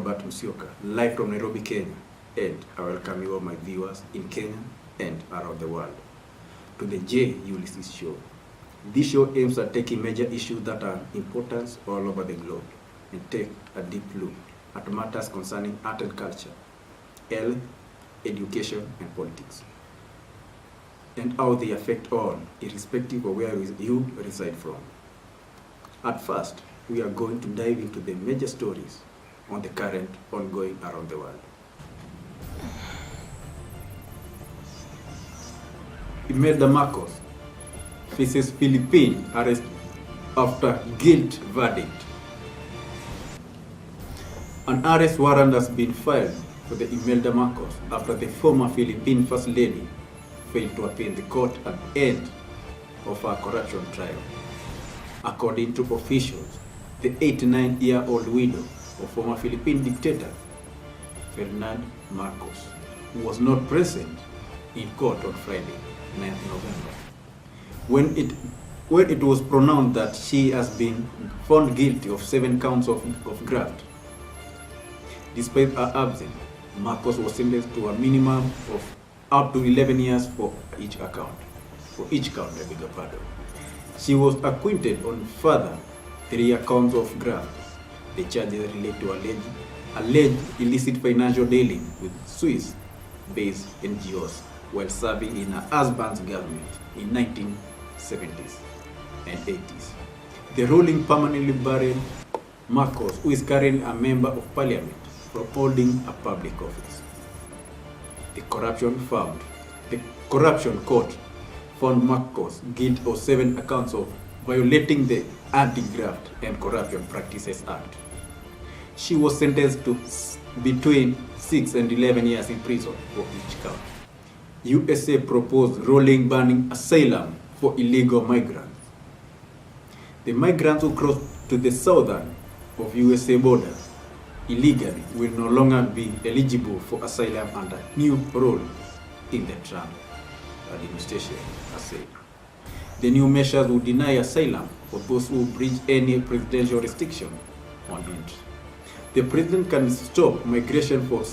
Robert Musyoka, live from Nairobi, Kenya, and I welcome you all my viewers in Kenya and around the world to the J. Ulysses Show. This show aims at taking major issues that are important all over the globe and take a deep look at matters concerning art and culture, health, education, and politics, and how they affect all, irrespective of where you reside from. At first, we are going to dive into the major stories on the current ongoing around the world. Imelda Marcos faces Philippine arrest after guilt verdict. An arrest warrant has been filed for the Imelda Marcos after the former Philippine First Lady failed to appear in the court at the end of her corruption trial. According to officials, the 89-year-old widow of former Philippine dictator Ferdinand Marcos was not present in court on Friday, 9th November, when it was pronounced that she has been found guilty of 7 counts of graft. Despite her absence, Marcos was sentenced to a minimum of up to 11 years for each count, I beg your pardon. She was acquitted on further 3 counts of graft. The charges relate to alleged illicit financial dealing with Swiss-based NGOs while serving in her husband's government in 1970s and 80s. The ruling permanently barred Marcos, who is currently a member of parliament, from holding a public office. The corruption court found Marcos guilty of 7 accounts of violating the Anti-Graft and Corruption Practices Act. She was sentenced to between 6 and 11 years in prison for each count. USA proposed ruling banning asylum for illegal migrants. The migrants who cross to the southern of USA border illegally will no longer be eligible for asylum under new rule in the Trump administration has said. The new measures will deny asylum for those who breach any presidential restriction on entry. The president can stop migration for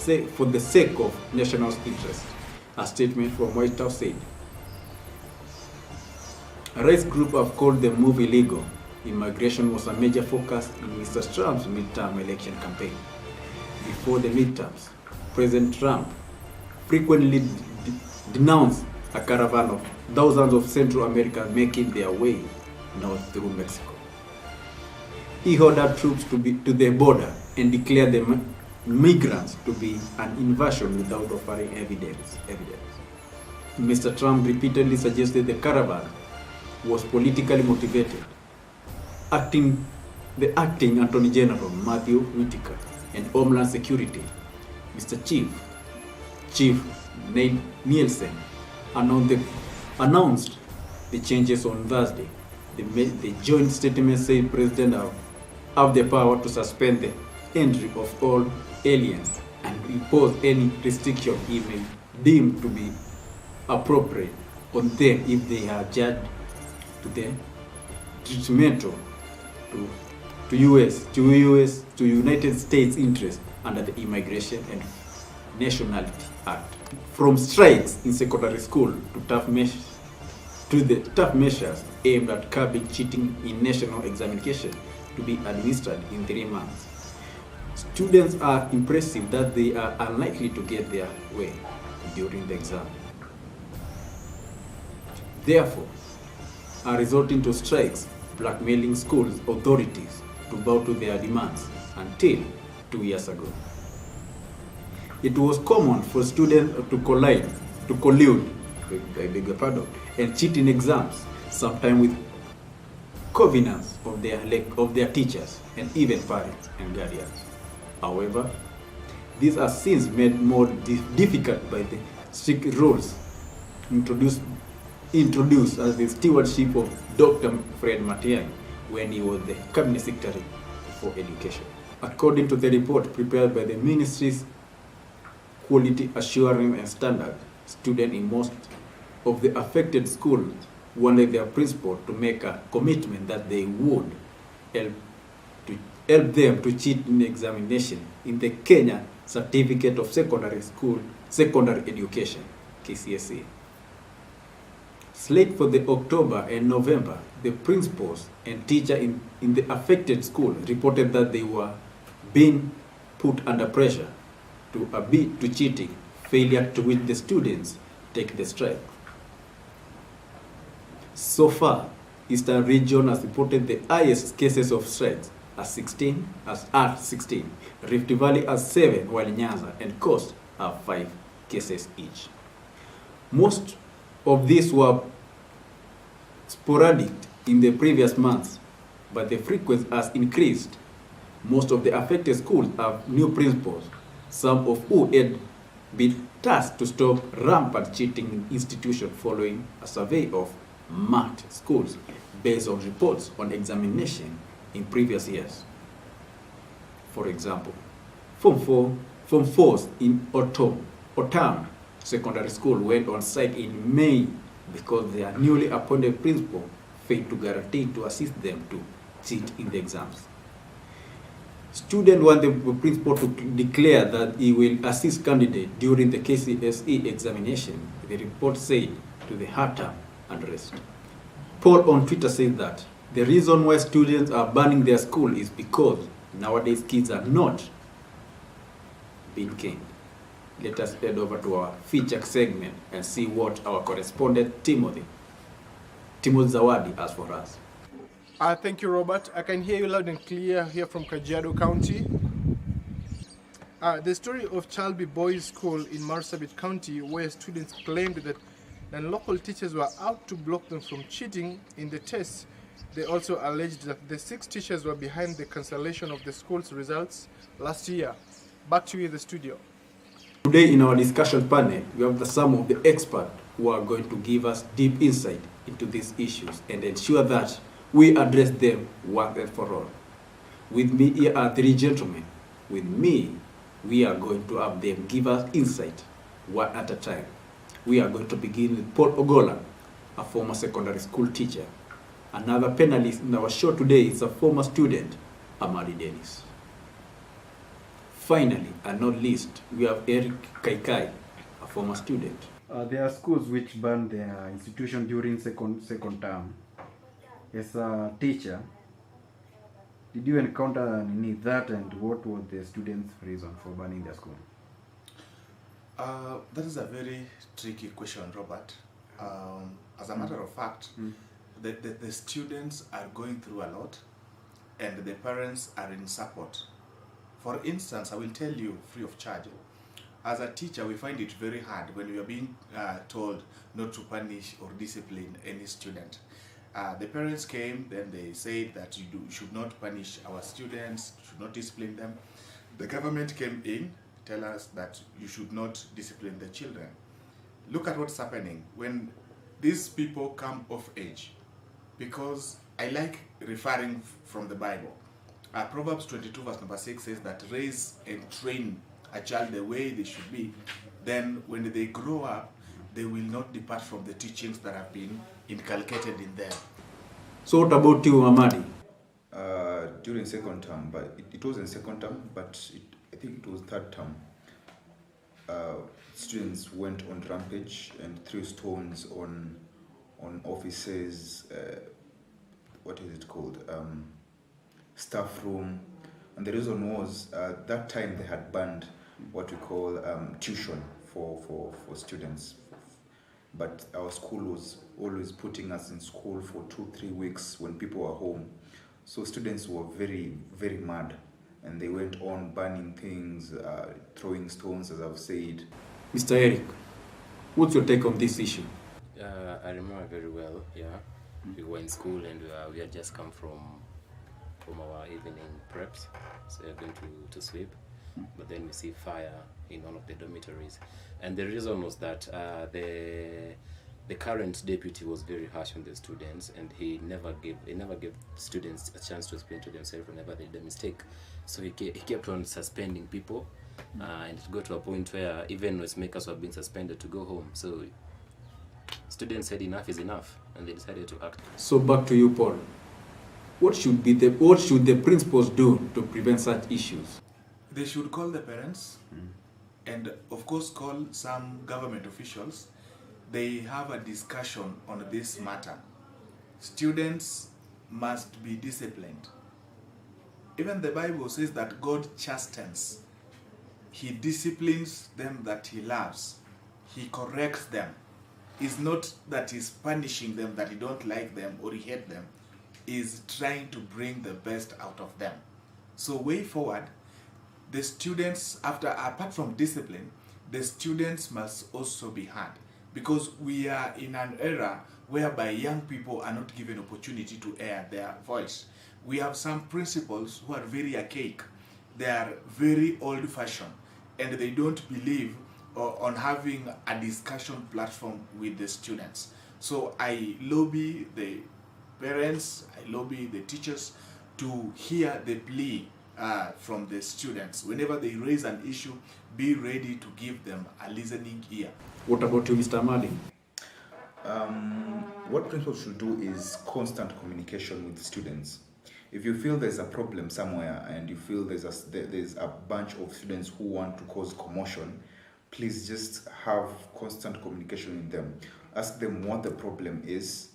the sake of national interest, a statement from White House said. A rights group have called the move illegal. Immigration was a major focus in Mr. Trump's midterm election campaign. Before the midterms, President Trump frequently denounced a caravan of thousands of Central Americans making their way north through Mexico. He ordered troops to the border and declared the migrants to be an invasion without offering evidence. Mr. Trump repeatedly suggested the caravan was politically motivated. The acting Attorney General Matthew Whitaker and Homeland Security, Mr. Chief Nielsen, announced the changes on Thursday. The joint statement said President have the power to suspend the entry of all aliens and impose any restriction he may deem to be appropriate on them if they are judged to the detrimental to United States interests under the Immigration and Nationality Act. From strikes in secondary school to tough measures aimed at curbing cheating in national examination to be administered in 3 months. Students are impressive that they are unlikely to get their way during the exam. Therefore, are resorting to strikes, blackmailing schools authorities to bow to their demands until 2 years ago. It was common for students to collude, and cheat in exams, sometimes with connivance of their teachers and even parents and guardians. However, these are since made more difficult by the strict rules introduced as the stewardship of Dr. Fred Matiang'i when he was the Cabinet Secretary for Education. According to the report prepared by the Ministry's Quality Assurance and Standard, students in most of the affected schools wanted their principal to make a commitment that they would help helped them to cheat in examination in the Kenya Certificate of Secondary Education, KCSE. Late for the October and November, the principals and teacher in the affected school reported that they were being put under pressure to admit to cheating, failure to which the students take the strike. So far, Eastern Region has reported the highest cases of strikes at 16, Rift Valley has 7, while Nyanza and Coast have 5 cases each. Most of these were sporadic in the previous months, but the frequency has increased. Most of the affected schools have new principals, some of who had been tasked to stop rampant cheating in institutions following a survey of marked schools based on reports on examination in previous years. For example, Form 4s in Otam Secondary School went on strike in May because their newly appointed principal failed to guarantee to assist them to cheat in the exams. Students want the principal to declare that he will assist candidates during the KCSE examination, the report said, to the hard term and rest. Paul on Twitter said that the reason why students are banning their school is because nowadays kids are not being caned. Let us head over to our feature segment and see what our correspondent Timothy Zawadi has for us. Thank you, Robert. I can hear you loud and clear here from Kajiado County. The story of Chalby Boys School in Marsabit County, where students claimed that non-local teachers were out to block them from cheating in the tests. They also alleged that the 6 teachers were behind the cancellation of the school's results last year. Back to you in the studio. Today in our discussion panel, we have some of the experts who are going to give us deep insight into these issues and ensure that we address them once and for all. With me here are 3 gentlemen. With me, we are going to have them give us insight one at a time. We are going to begin with Paul Ogola, a former secondary school teacher. Another panelist in our show today is a former student, Amadi Dennis. Finally, and not least, we have Eric Kaikai, a former student. There are schools which ban their institution during second term. As a teacher, did you encounter that, and what was the students' reason for banning their school? That is a very tricky question, Robert. As a matter of fact, the students are going through a lot, and the parents are in support. For instance, I will tell you free of charge. As a teacher, we find it very hard when we are being told not to punish or discipline any student. The parents came, then they said that you should not punish our students, should not discipline them. The government came in, tell us that you should not discipline the children. Look at what's happening when these people come of age, because I like referring from the Bible. Proverbs 22 verse number 6 says that raise and train a child the way they should be. Then when they grow up, they will not depart from the teachings that have been inculcated in them. So what about you, Amadi? During second term, but it wasn't second term, but I think it was third term. Students went on rampage and threw stones on offices. What is it called? Staff room. And the reason was that time they had banned what we call tuition for students. But our school was always putting us in school for 2-3 weeks when people were home. So students were very, very mad, and they went on banning things, throwing stones, as I've said. Mr. Eric, what's your take on this issue? I remember very well, yeah. We were in school and we had just come from our evening preps, so we are going to sleep. But then we see fire in one of the dormitories, and the reason was that the current deputy was very harsh on the students, and he never gave students a chance to explain to themselves whenever they did a mistake. So he kept on suspending people, and it got to a point where even noisemakers were being suspended to go home. So students said enough is enough, and they decided to act. So back to you, Paul. What should the principals do to prevent such issues? They should call the parents and of course call some government officials. They have a discussion on this matter. Students must be disciplined. Even the Bible says that God chastens. He disciplines them that he loves. He corrects them. It's not that he's punishing them, that he don't like them or he hate them. He's trying to bring the best out of them. So way forward, the students, apart from discipline, the students must also be heard, because we are in an era whereby young people are not given opportunity to air their voice. We have some principals who are very archaic. They are very old-fashioned, and they don't believe on having a discussion platform with the students. So I lobby the parents, I lobby the teachers to hear the plea from the students. Whenever they raise an issue, be ready to give them a listening ear. What about you, Mr. Amadi? What principals should do is constant communication with students. If you feel there's a problem somewhere and you feel there's a bunch of students who want to cause commotion, please just have constant communication with them. Ask them what the problem is.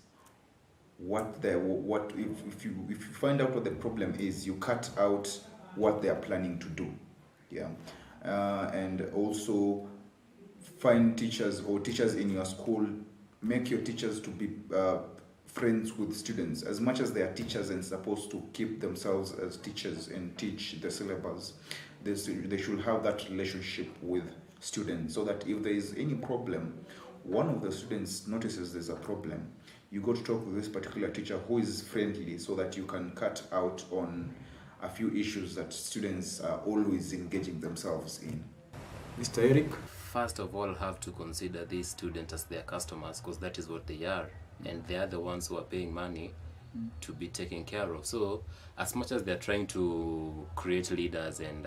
If you find out what the problem is, you cut out what they are planning to do. Yeah, and also find teachers or teachers in your school. Make your teachers to be friends with students as much as they are teachers and supposed to keep themselves as teachers and teach the syllabus. They should have that relationship with students, so that if there is any problem, one of the students notices there's a problem, you go to talk with this particular teacher who is friendly, so that you can cut out on a few issues that students are always engaging themselves in. Mr. Eric? First of all, have to consider these students as their customers, because that is what they are, and they are the ones who are paying money to be taken care of. So as much as they're trying to create leaders and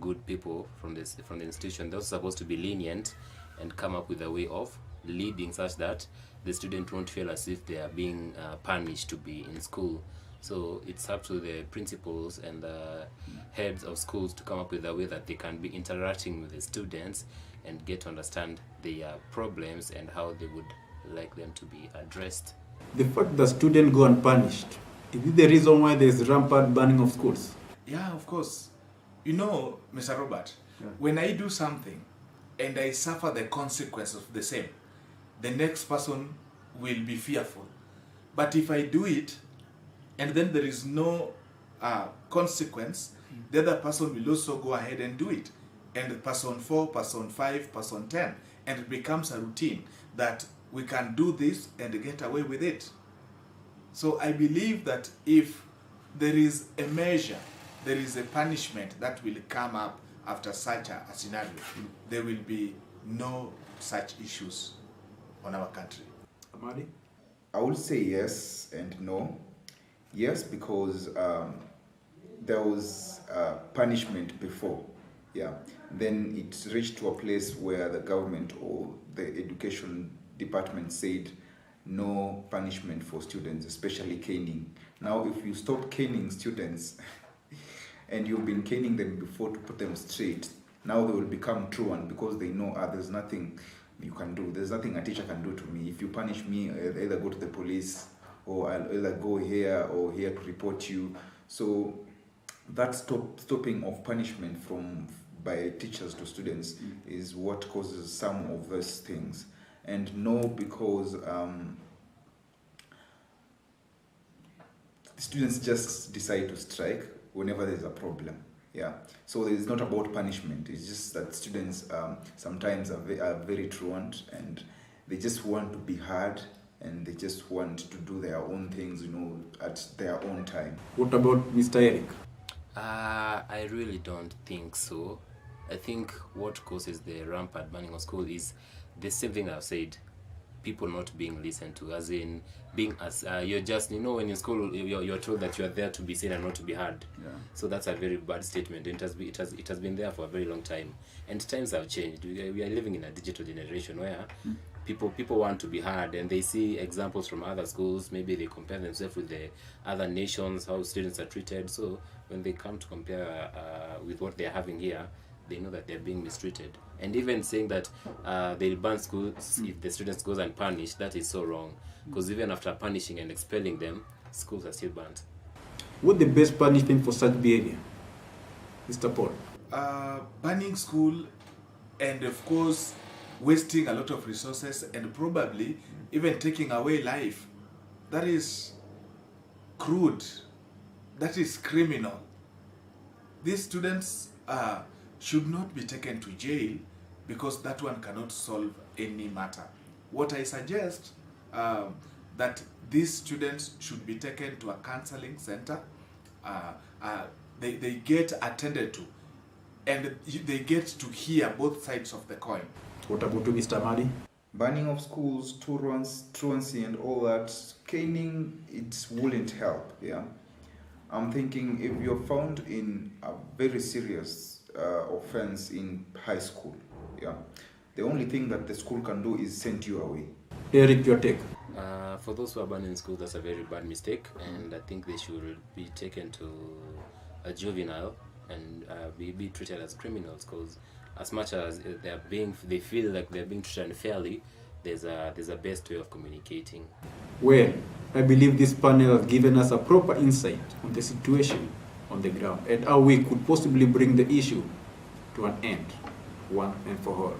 good people from the institution, they're also supposed to be lenient and come up with a way of leading such that the student won't feel as if they are being punished to be in school. So it's up to the principals and the heads of schools to come up with a way that they can be interacting with the students and get to understand their problems and how they would like them to be addressed. The fact that students go unpunished, is it the reason why there is rampant burning of schools? Yeah, of course. You know, Mr. Robert, when I do something and I suffer the consequence of the same, the next person will be fearful. But if I do it and then there is no consequence, the other person will also go ahead and do it. And person 4, person 5, person 10, and it becomes a routine that we can do this and get away with it. So I believe that if there is a measure, there is a punishment that will come up after such a scenario, there will be no such issues on our country. Amadi? I would say yes and no. Yes, because there was punishment before. Yeah. Then it reached to a place where the government or the education department said no punishment for students, especially caning. Now, if you stop caning students and you've been caning them before to put them straight, now they will become truant because they know there's nothing you can do. There's nothing a teacher can do to me. If you punish me, I'll either go to the police or I'll either go here or here to report you. So that stopping of punishment by teachers to students is what causes some of those things. And no, because students just decide to strike whenever there's a problem. Yeah, so it's not about punishment. It's just that students sometimes are very truant and they just want to be heard and they just want to do their own things, at their own time. What about Mr. Eric? I really don't think so. I think what causes the rampant burning of school is the same thing I've said. people not being listened to, as in being as you're just, you know, when in school you're told that you're there to be seen and not to be heard. Yeah. So that's a very bad statement. It has been there for a very long time, and times have changed. We are living in a digital generation where people want to be heard, and they see examples from other schools. Maybe they compare themselves with the other nations, how students are treated. So when they come to compare with what they're having here, they know that they're being mistreated. And even saying that they'll ban schools if the students goes unpunished, that is so wrong. Because even after punishing and expelling them, schools are still banned. What the best punishment for such behavior? Mr. Paul. Banning school, and of course wasting a lot of resources, and probably even taking away life. That is crude. That is criminal. These students should not be taken to jail, because that one cannot solve any matter. What I suggest, that these students should be taken to a counseling center. They get attended to, and they get to hear both sides of the coin. What about you, Mr. Madi? Banning of schools, truancy and all that, caning, it wouldn't help, yeah. I'm thinking if you're found in a very serious offense in high school, yeah, the only thing that the school can do is send you away. Eric, your take? For those who are banned in school, that's a very bad mistake, and I think they should be taken to a juvenile and be treated as criminals, because as much as they feel like they're being treated unfairly, there's a best way of communicating. Well, I believe this panel has given us a proper insight on the situation on the ground and how we could possibly bring the issue to an end, one and for all.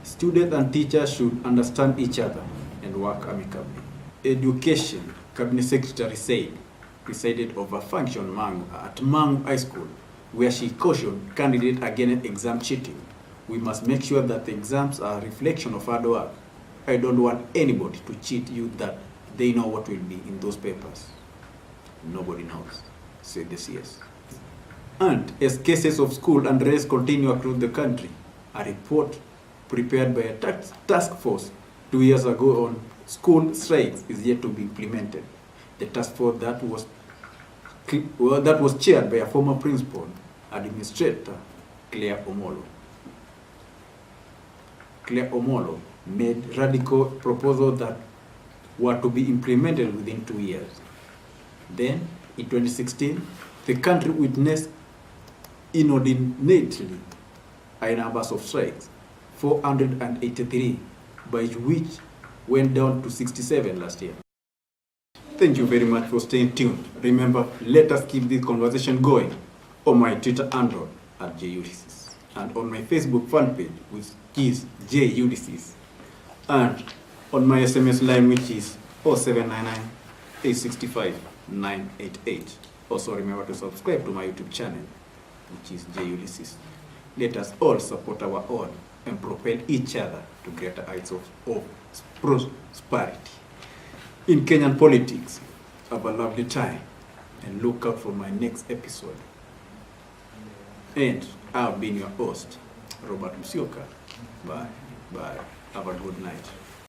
Students and teachers should understand each other and work amicably. Education, Cabinet Secretary said, presided over function at Mangu High School, where she cautioned candidates against exam cheating. We must make sure that the exams are a reflection of hard work. I don't want anybody to cheat you that they know what will be in those papers. Nobody knows, said the CS. And as cases of school unrest continue across the country, a report prepared by a task force 2 years ago on school strikes is yet to be implemented. The task force that was chaired by a former principal, Administrator Claire Omolo. Claire Omolo made radical proposals that were to be implemented within 2 years. Then, in 2016, the country witnessed inordinately high numbers of strikes, 483, by which went down to 67 last year. Thank you very much for staying tuned. Remember, let us keep this conversation going on my Twitter handle at JUlysses, and on my Facebook fan page, which is JUlysses, and on my SMS line, which is 0799 865 988. Also remember to subscribe to my YouTube channel, which is JUlysses. Let us all support our own and propel each other to greater heights of prosperity. In Kenyan politics, have a lovely time and look out for my next episode. And I've been your host, Robert Musyoka. Bye. Bye. Have a good night.